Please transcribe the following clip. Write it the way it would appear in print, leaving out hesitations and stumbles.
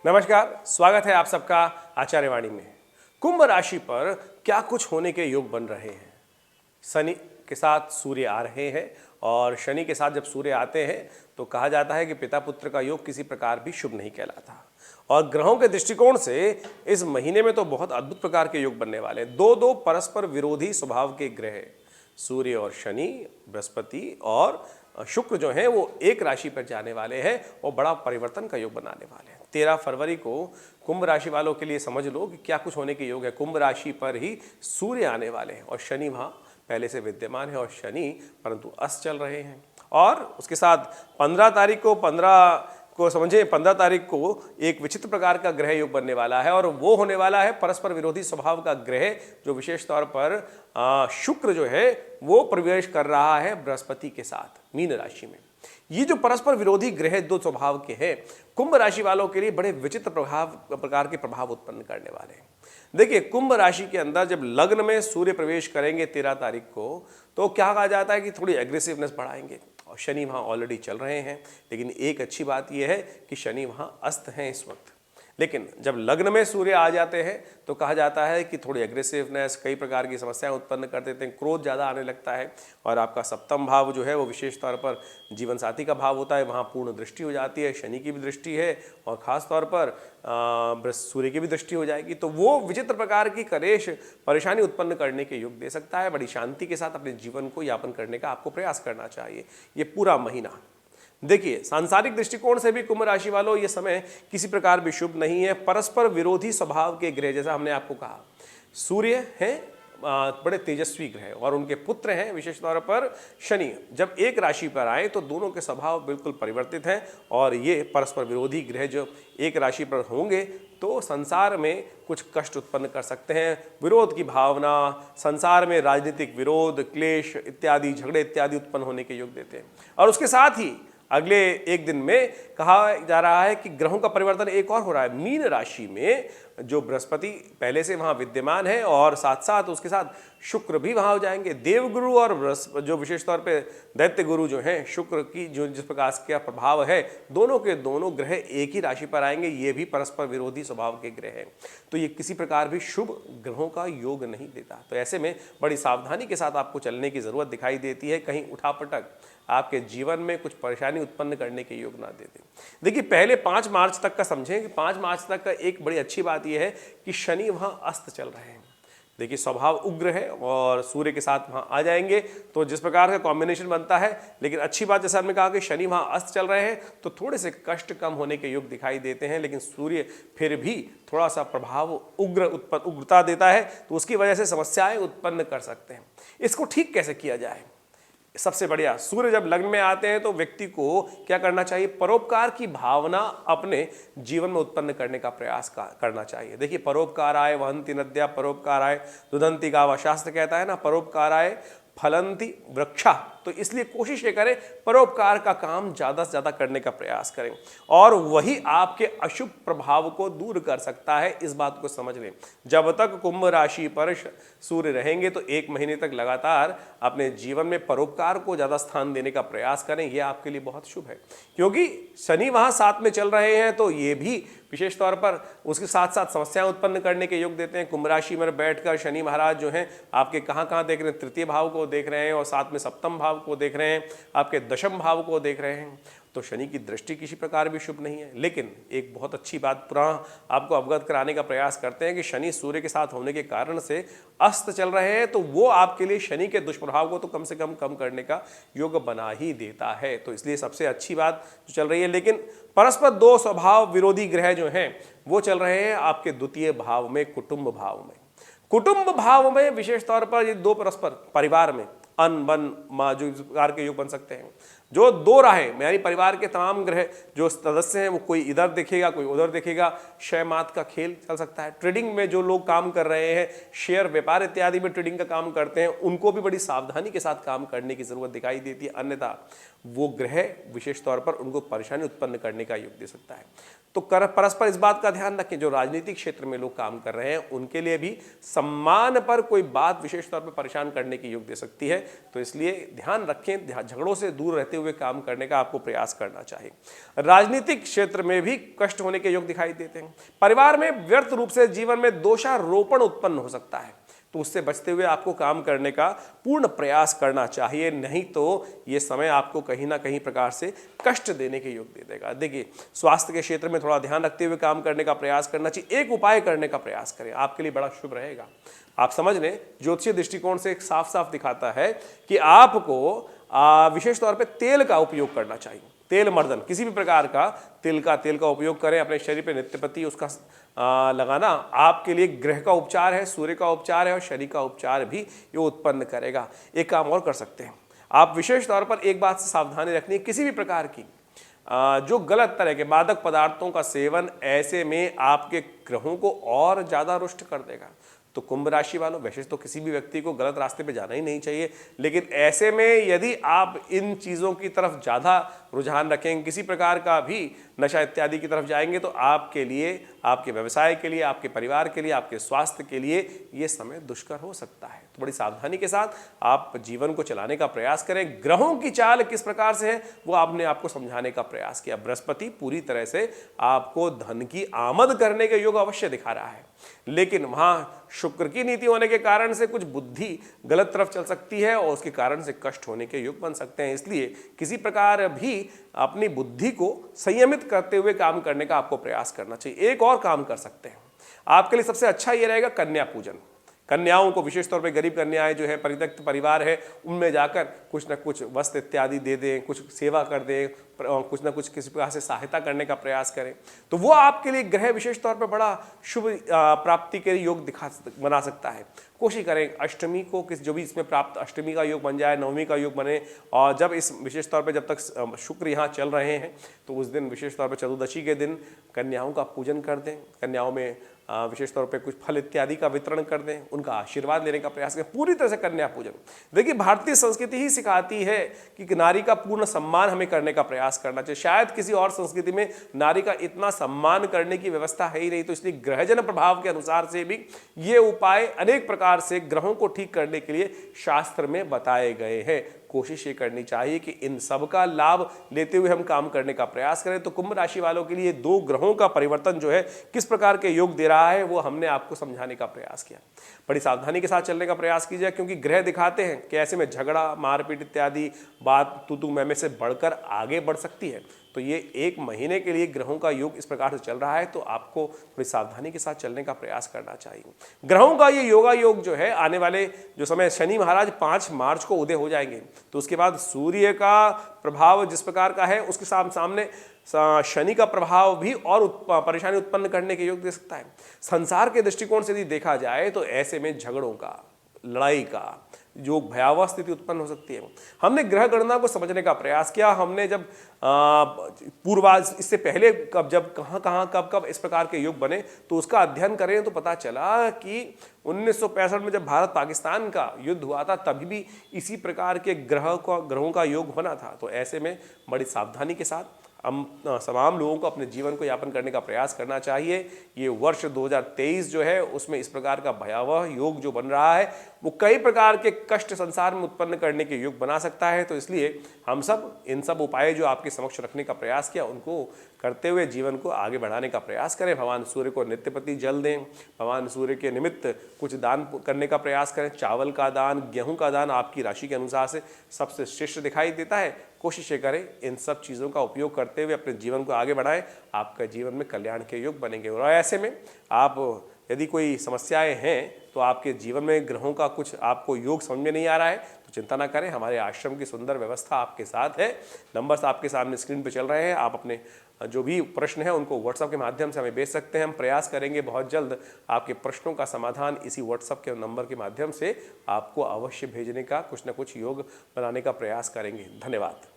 नमस्कार, स्वागत है आप सबका आचार्यवाणी में। कुंभ राशि पर क्या कुछ होने के योग बन रहे हैं। शनि के साथ सूर्य आ रहे हैं और शनि के साथ जब सूर्य आते हैं तो कहा जाता है कि पिता पुत्र का योग किसी प्रकार भी शुभ नहीं कहलाता। और ग्रहों के दृष्टिकोण से इस महीने में तो बहुत अद्भुत प्रकार के योग बनने वाले हैं। दो परस्पर विरोधी स्वभाव के ग्रह सूर्य और शनि, बृहस्पति और शुक्र जो हैं वो एक राशि पर जाने वाले हैं और बड़ा परिवर्तन का योग बनाने वाले हैं। 13 फरवरी को कुंभ राशि वालों के लिए समझ लो कि क्या कुछ होने के योग है। कुंभ राशि पर ही सूर्य आने वाले हैं और शनि वहाँ पहले से विद्यमान है और शनि परंतु अस्त चल रहे हैं। और उसके साथ 15 तारीख को समझे 15 तारीख को एक विचित्र प्रकार का ग्रह योग बनने वाला है और वो होने वाला है परस्पर विरोधी स्वभाव का ग्रह, जो विशेष तौर पर शुक्र जो है वो प्रवेश कर रहा है बृहस्पति के साथ मीन राशि में। ये जो परस्पर विरोधी ग्रह दो स्वभाव के हैं कुंभ राशि वालों के लिए बड़े विचित्र प्रकार के प्रभाव उत्पन्न करने वाले हैं। देखिए, कुंभ राशि के अंदर जब लग्न में सूर्य प्रवेश करेंगे 13 तारीख को तो क्या कहा जाता है कि थोड़ी एग्रेसिवनेस बढ़ाएंगे और शनि वहाँ ऑलरेडी चल रहे हैं। लेकिन एक अच्छी बात यह है कि शनि वहाँ अस्त हैं इस वक्त। लेकिन जब लग्न में सूर्य आ जाते हैं तो कहा जाता है कि थोड़ी एग्रेसिवनेस, कई प्रकार की समस्याएं उत्पन्न कर देते हैं, क्रोध ज़्यादा आने लगता है। और आपका सप्तम भाव जो है वो विशेष तौर पर जीवन साथी का भाव होता है, वहाँ पूर्ण दृष्टि हो जाती है, शनि की भी दृष्टि है और ख़ास तौर पर सूर्य की भी दृष्टि हो जाएगी। तो वो विचित्र प्रकार की कलेश परेशानी उत्पन्न करने के योग दे सकता है। बड़ी शांति के साथ अपने जीवन को यापन करने का आपको प्रयास करना चाहिए ये पूरा महीना। देखिए, सांसारिक दृष्टिकोण से भी कुंभ राशि वालों ये समय किसी प्रकार भी शुभ नहीं है। परस्पर विरोधी स्वभाव के ग्रह, जैसा हमने आपको कहा, सूर्य हैं बड़े तेजस्वी ग्रह और उनके पुत्र हैं विशेष तौर पर शनि। जब एक राशि पर आए तो दोनों के स्वभाव बिल्कुल परिवर्तित हैं और ये परस्पर विरोधी ग्रह जो एक राशि पर होंगे तो संसार में कुछ कष्ट उत्पन्न कर सकते हैं। विरोध की भावना, संसार में राजनीतिक विरोध, क्लेश इत्यादि, झगड़े इत्यादि उत्पन्न होने के योग देते हैं। और उसके साथ ही अगले एक दिन में कहा जा रहा है कि ग्रहों का परिवर्तन एक और हो रहा है। मीन राशि में जो बृहस्पति पहले से वहाँ विद्यमान है और साथ साथ उसके साथ शुक्र भी वहाँ हो जाएंगे। देवगुरु और जो विशेष तौर पे दैत्य गुरु जो हैं शुक्र की जो जिस प्रकार का प्रभाव है, दोनों के दोनों ग्रह एक ही राशि पर आएंगे। ये भी परस्पर विरोधी स्वभाव के ग्रह हैं तो ये किसी प्रकार भी शुभ ग्रहों का योग नहीं देता। तो ऐसे में बड़ी सावधानी के साथ आपको चलने की ज़रूरत दिखाई देती है। कहीं उठापटक आपके जीवन में कुछ परेशानी उत्पन्न करने के योग ना दे दें। देखिए, पहले 5 मार्च तक का समझें कि 5 मार्च तक का एक बड़ी अच्छी बात यह है कि शनि वहाँ अस्त चल रहे हैं। देखिए, स्वभाव उग्र है और सूर्य के साथ वहाँ आ जाएंगे तो जिस प्रकार का कॉम्बिनेशन बनता है। लेकिन अच्छी बात जैसा हमने कहा कि शनि वहाँ अस्त चल रहे हैं तो थोड़े से कष्ट कम होने के योग दिखाई देते हैं। लेकिन सूर्य फिर भी थोड़ा सा प्रभाव उग्रता देता है तो उसकी वजह से समस्याएं उत्पन्न कर सकते हैं। इसको ठीक कैसे किया जाए? सबसे बढ़िया, सूर्य जब लग्न में आते हैं तो व्यक्ति को क्या करना चाहिए? परोपकार की भावना अपने जीवन में उत्पन्न करने का प्रयास करना चाहिए। देखिए, परोपकाराय वहन्ति नद्या परोपकाराय दुधन्ति गावा, शास्त्र कहता है ना, परोपकाराय फलंती वृक्षा। तो इसलिए कोशिश ये करें परोपकार का काम ज़्यादा से ज़्यादा करने का प्रयास करें और वही आपके अशुभ प्रभाव को दूर कर सकता है। इस बात को समझ लें। जब तक कुंभ राशि पर सूर्य रहेंगे तो 1 महीने तक लगातार अपने जीवन में परोपकार को ज़्यादा स्थान देने का प्रयास करें। यह आपके लिए बहुत शुभ है क्योंकि शनि वहाँ साथ में चल रहे हैं तो ये भी विशेष तौर पर उसके साथ साथ समस्याएं उत्पन्न करने के योग देते हैं। कुंभ राशि में बैठकर शनि महाराज जो हैं आपके कहाँ देख रहे हैं? तृतीय भाव को देख रहे हैं और साथ में सप्तम भाव को देख रहे हैं, आपके दशम भाव को देख रहे हैं। तो शनि की दृष्टि किसी प्रकार भी शुभ नहीं है। लेकिन एक बहुत अच्छी बात पुनः आपको अवगत कराने का प्रयास करते हैं कि शनि सूर्य के साथ होने के कारण से अस्त चल रहे हैं तो वो आपके लिए शनि के दुष्प्रभाव को तो कम से कम करने का योग बना ही देता है। तो इसलिए सबसे अच्छी बात जो चल रही है। लेकिन परस्पर 2 स्वभाव विरोधी ग्रह जो हैं वो चल रहे हैं आपके द्वितीय भाव में, कुटुंब भाव में। कुटुंब भाव में विशेष तौर पर ये 2 परस्पर परिवार में अन बन जो प्रकार के योग बन सकते हैं। जो 2 राहें यानी परिवार के तमाम ग्रह जो सदस्य हैं वो कोई इधर देखेगा कोई उधर देखेगा, शय मात का खेल चल सकता है। ट्रेडिंग में जो लोग काम कर रहे हैं, शेयर व्यापार इत्यादि में ट्रेडिंग का काम करते हैं, उनको भी बड़ी सावधानी के साथ काम करने की जरूरत दिखाई देती है। अन्यथा वो ग्रह विशेष तौर पर उनको परेशानी उत्पन्न करने का योग दे सकता है। तो परस्पर इस बात का ध्यान रखें, जो राजनीतिक क्षेत्र में लोग काम कर रहे हैं उनके लिए भी सम्मान पर कोई बात विशेष तौर पर परेशान करने की योग दे सकती है। तो इसलिए ध्यान रखें, झगड़ों से दूर रहते लेते हुए काम करने का आपको प्रयास करना चाहिए। राजनीतिक क्षेत्र में भी कष्ट होने के योग दिखाई देते हैं। परिवार में व्यर्थ रूप से जीवन में दोषारोपण उत्पन्न हो सकता है, तो उससे बचते हुए आपको काम करने का पूर्ण प्रयास करना चाहिए, नहीं तो ये समय आपको कहीं ना कहीं प्रकार से कष्ट देने के योग दे देगा। देखिए, स्वास्थ्य के क्षेत्र में थोड़ा ध्यान रखते हुए काम करने का प्रयास करना चाहिए। एक उपाय करने का प्रयास करें, आपके लिए बड़ा शुभ रहेगा। आप समझ लें, ज्योतिषीय दृष्टिकोण से एक साफ साफ दिखाता है कि आपको विशेष तौर पे तेल का उपयोग करना चाहिए। तेल मर्दन, किसी भी प्रकार का तेल का उपयोग करें अपने शरीर पे नित्य प्रति उसका लगाना आपके लिए ग्रह का उपचार है, सूर्य का उपचार है और शनि का उपचार भी ये उत्पन्न करेगा। एक काम और कर सकते हैं, आप विशेष तौर पर एक बात से सावधानी रखनी है, किसी भी प्रकार की जो गलत तरह के मादक पदार्थों का सेवन ऐसे में आपके ग्रहों को और ज़्यादा रुष्ट कर देगा। तो कुंभ राशि वालों, वैसे तो किसी भी व्यक्ति को गलत रास्ते पे जाना ही नहीं चाहिए, लेकिन ऐसे में यदि आप इन चीज़ों की तरफ ज़्यादा रुझान रखेंगे, किसी प्रकार का भी नशा इत्यादि की तरफ जाएंगे, तो आपके लिए, आपके व्यवसाय के लिए, आपके परिवार के लिए, आपके स्वास्थ्य के लिए ये समय दुष्कर हो सकता है। तो बड़ी सावधानी के साथ आप जीवन को चलाने का प्रयास करें। ग्रहों की चाल किस प्रकार से है वो आपने आपको समझाने का प्रयास किया। बृहस्पति पूरी तरह से आपको धन की आमद करने के योग अवश्य दिखा रहा है, लेकिन वहां शुक्र की नीति होने के कारण से कुछ बुद्धि गलत तरफ चल सकती है और उसके कारण से कष्ट होने के योग बन सकते हैं। इसलिए किसी प्रकार भी अपनी बुद्धि को संयमित करते हुए काम करने का आपको प्रयास करना चाहिए। एक और काम कर सकते हैं, आपके लिए सबसे अच्छा ये रहेगा कन्या पूजन। कन्याओं को विशेष तौर पे गरीब कन्याएं जो है, परित्यक्त परिवार है, उनमें जाकर कुछ न कुछ वस्त्र इत्यादि दे दें, कुछ सेवा कर दें, कुछ न कुछ किसी प्रकार से सहायता करने का प्रयास करें, तो वो आपके लिए ग्रह विशेष तौर पे बड़ा शुभ प्राप्ति के योग बना सकता है। कोशिश करें अष्टमी को जो भी इसमें प्राप्त अष्टमी का योग बन जाए, नवमी का योग बने, और जब इस विशेष तौर पे जब तक शुक्र यहाँ चल रहे हैं तो उस दिन विशेष तौर पे चतुर्दशी के दिन कन्याओं का पूजन कर दें। कन्याओं में विशेष तौर पे कुछ फल इत्यादि का वितरण कर दें, उनका आशीर्वाद लेने का प्रयास करें। पूरी तरह से कन्या पूजन, देखिए भारतीय संस्कृति ही सिखाती है कि नारी का पूर्ण सम्मान हमें करने का प्रयास करना चाहिए। शायद किसी और संस्कृति में नारी का इतना सम्मान करने की व्यवस्था है ही नहीं, तो इसलिए ग्रहजन प्रभाव के अनुसार से भी ये उपाय अनेक प्रकार से ग्रहों को ठीक करने के लिए शास्त्र में बताए गए हैं। कोशिश ये करनी चाहिए कि इन सब का लाभ लेते हुए हम काम करने का प्रयास करें। तो कुंभ राशि वालों के लिए 2 ग्रहों का परिवर्तन जो है किस प्रकार के योग दे रहा है वो हमने आपको समझाने का प्रयास किया। बड़ी सावधानी के साथ चलने का प्रयास कीजिए, क्योंकि ग्रह दिखाते हैं कि ऐसे में झगड़ा, मारपीट इत्यादि बात तू मैं से बढ़कर आगे बढ़ सकती है। तो ये 1 महीने के लिए ग्रहों का योग इस प्रकार से चल रहा है, तो आपको थोड़ी सावधानी के साथ चलने का प्रयास करना चाहिए। ग्रहों का ये योगा योग जो है आने वाले जो समय, शनि महाराज 5 मार्च को उदय हो जाएंगे, तो उसके बाद सूर्य का प्रभाव जिस प्रकार का है उसके सामने शनि का प्रभाव भी और परेशानी उत्पन्न करने के योग दे सकता है। संसार के दृष्टिकोण से यदि देखा जाए तो ऐसे में झगड़ों का, लड़ाई का जो भयावह स्थिति उत्पन्न हो सकती है। हमने ग्रह गणना को समझने का प्रयास किया। हमने जब पूर्वाज इससे पहले जब कहाँ कब इस प्रकार के योग बने तो उसका अध्ययन करें तो पता चला कि 1965 में जब भारत पाकिस्तान का युद्ध हुआ था तभी भी इसी प्रकार के ग्रहों का योग बना था। तो ऐसे में बड़ी सावधानी के साथ हम तमाम लोगों को अपने जीवन को यापन करने का प्रयास करना चाहिए। ये वर्ष 2023 जो है उसमें इस प्रकार का भयावह योग जो बन रहा है वो कई प्रकार के कष्ट संसार में उत्पन्न करने के योग बना सकता है। तो इसलिए हम सब इन सब उपाय जो आपके समक्ष रखने का प्रयास किया उनको करते हुए जीवन को आगे बढ़ाने का प्रयास करें। भगवान सूर्य को नित्य प्रति जल दें, भगवान सूर्य के निमित्त कुछ दान करने का प्रयास करें। चावल का दान, गेहूं का दान आपकी राशि के अनुसार से सबसे श्रेष्ठ दिखाई देता है। कोशिश करें इन सब चीज़ों का उपयोग करते हुए अपने जीवन को आगे बढ़ाएं, आपका जीवन में कल्याण के योग बनेंगे। और ऐसे में आप यदि कोई समस्याएं हैं तो आपके जीवन में ग्रहों का कुछ आपको योग समझ में नहीं आ रहा है तो चिंता ना करें, हमारे आश्रम की सुंदर व्यवस्था आपके साथ है। नंबर्स आपके सामने स्क्रीन पर चल रहे हैं, आप अपने जो भी प्रश्न है उनको व्हाट्सएप के माध्यम से हमें भेज सकते हैं। हम प्रयास करेंगे बहुत जल्द आपके प्रश्नों का समाधान इसी व्हाट्सएप के नंबर के माध्यम से आपको अवश्य भेजने का, कुछ ना कुछ योग बनाने का प्रयास करेंगे। धन्यवाद।